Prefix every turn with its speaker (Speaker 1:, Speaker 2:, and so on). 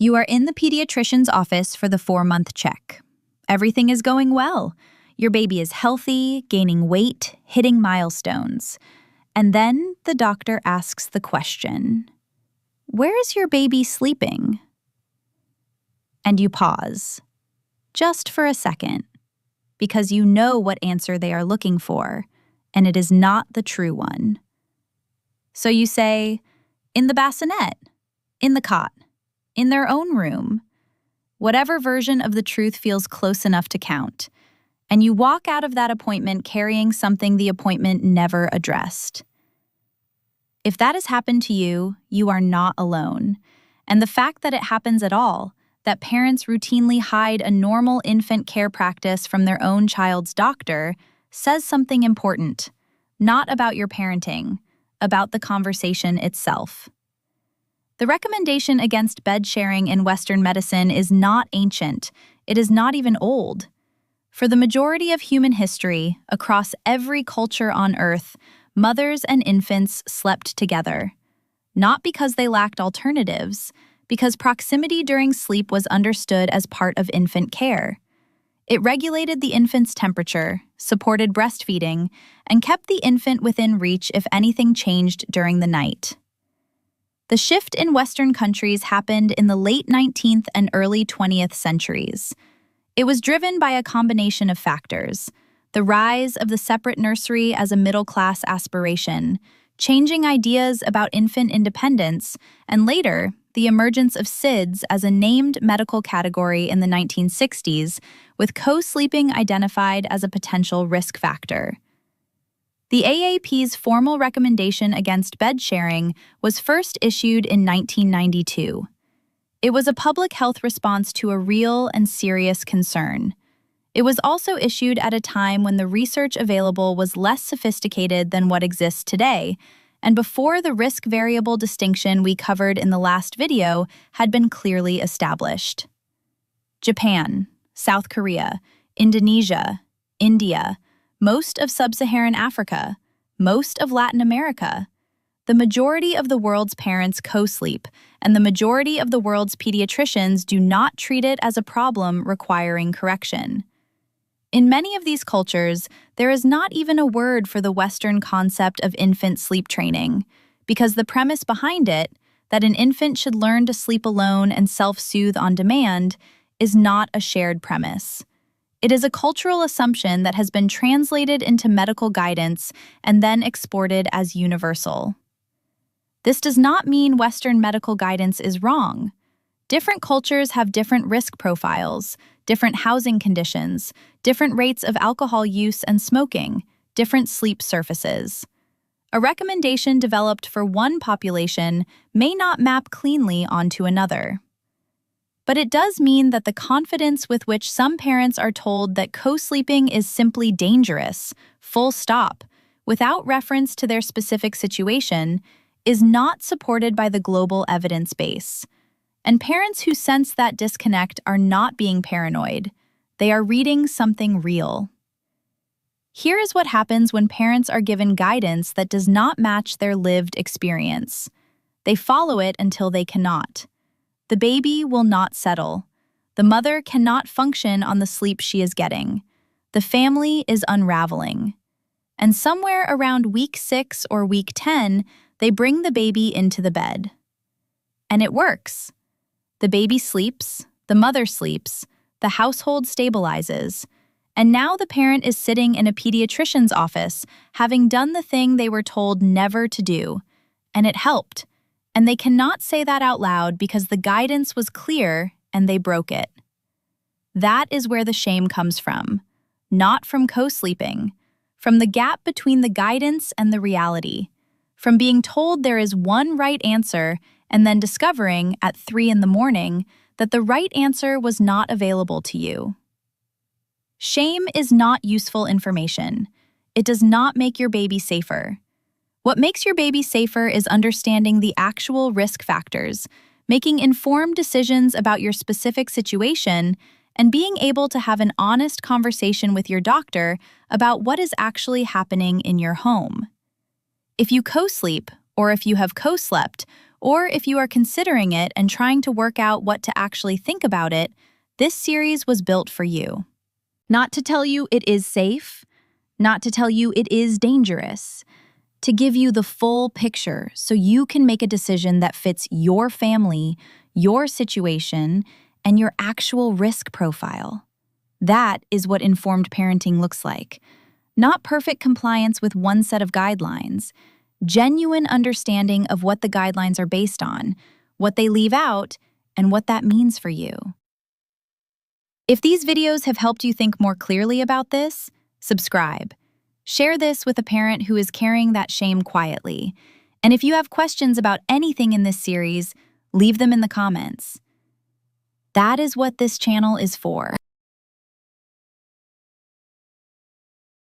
Speaker 1: You are in the pediatrician's office for the 4-month check. Everything is going well. Your baby is healthy, gaining weight, hitting milestones. And then the doctor asks the question, "Where is your baby sleeping?" And you pause, just for a second, because you know what answer they are looking for, and it is not the true one. So you say, "In the bassinet, in the cot, in their own room," whatever version of the truth feels close enough to count, and you walk out of that appointment carrying something the appointment never addressed. If that has happened to you, you are not alone. And the fact that it happens at all, that parents routinely hide a normal infant care practice from their own child's doctor, says something important, not about your parenting, about the conversation itself. The recommendation against bed sharing in Western medicine is not ancient. It is not even old. For the majority of human history, across every culture on Earth, mothers and infants slept together. Not because they lacked alternatives, because proximity during sleep was understood as part of infant care. It regulated the infant's temperature, supported breastfeeding, and kept the infant within reach if anything changed during the night. The shift in Western countries happened in the late 19th and early 20th centuries. It was driven by a combination of factors: the rise of the separate nursery as a middle-class aspiration, changing ideas about infant independence, and later, the emergence of SIDS as a named medical category in the 1960s, with co-sleeping identified as a potential risk factor. The AAP's formal recommendation against bed sharing was first issued in 1992. It was a public health response to a real and serious concern. It was also issued at a time when the research available was less sophisticated than what exists today, and before the risk variable distinction we covered in the last video had been clearly established. Japan, South Korea, Indonesia, India, most of sub-Saharan Africa, most of Latin America. The majority of the world's parents co-sleep, and the majority of the world's pediatricians do not treat it as a problem requiring correction. In many of these cultures, there is not even a word for the Western concept of infant sleep training, because the premise behind it, that an infant should learn to sleep alone and self-soothe on demand, is not a shared premise. It is a cultural assumption that has been translated into medical guidance and then exported as universal. This does not mean Western medical guidance is wrong. Different cultures have different risk profiles, different housing conditions, different rates of alcohol use and smoking, different sleep surfaces. A recommendation developed for one population may not map cleanly onto another. But it does mean that the confidence with which some parents are told that co-sleeping is simply dangerous, full stop, without reference to their specific situation, is not supported by the global evidence base. And parents who sense that disconnect are not being paranoid. They are reading something real. Here is what happens when parents are given guidance that does not match their lived experience. They follow it until they cannot. The baby will not settle. The mother cannot function on the sleep she is getting. The family is unraveling. And somewhere around week 6 or week 10, they bring the baby into the bed. And it works. The baby sleeps, the mother sleeps, the household stabilizes, and now the parent is sitting in a pediatrician's office, having done the thing they were told never to do, and it helped. And they cannot say that out loud because the guidance was clear and they broke it. That is where the shame comes from, not from co-sleeping, from the gap between the guidance and the reality, from being told there is one right answer and then discovering at 3 a.m. that the right answer was not available to you. Shame is not useful information. It does not make your baby safer. What makes your baby safer is understanding the actual risk factors, making informed decisions about your specific situation, and being able to have an honest conversation with your doctor about what is actually happening in your home. If you co-sleep, or if you have co-slept, or if you are considering it and trying to work out what to actually think about it, this series was built for you. Not to tell you it is safe, not to tell you it is dangerous, to give you the full picture so you can make a decision that fits your family, your situation, and your actual risk profile. That is what informed parenting looks like. Not perfect compliance with one set of guidelines, genuine understanding of what the guidelines are based on, what they leave out, and what that means for you. If these videos have helped you think more clearly about this, subscribe. Share this with a parent who is carrying that shame quietly. And if you have questions about anything in this series, leave them in the comments. That is what this channel is for.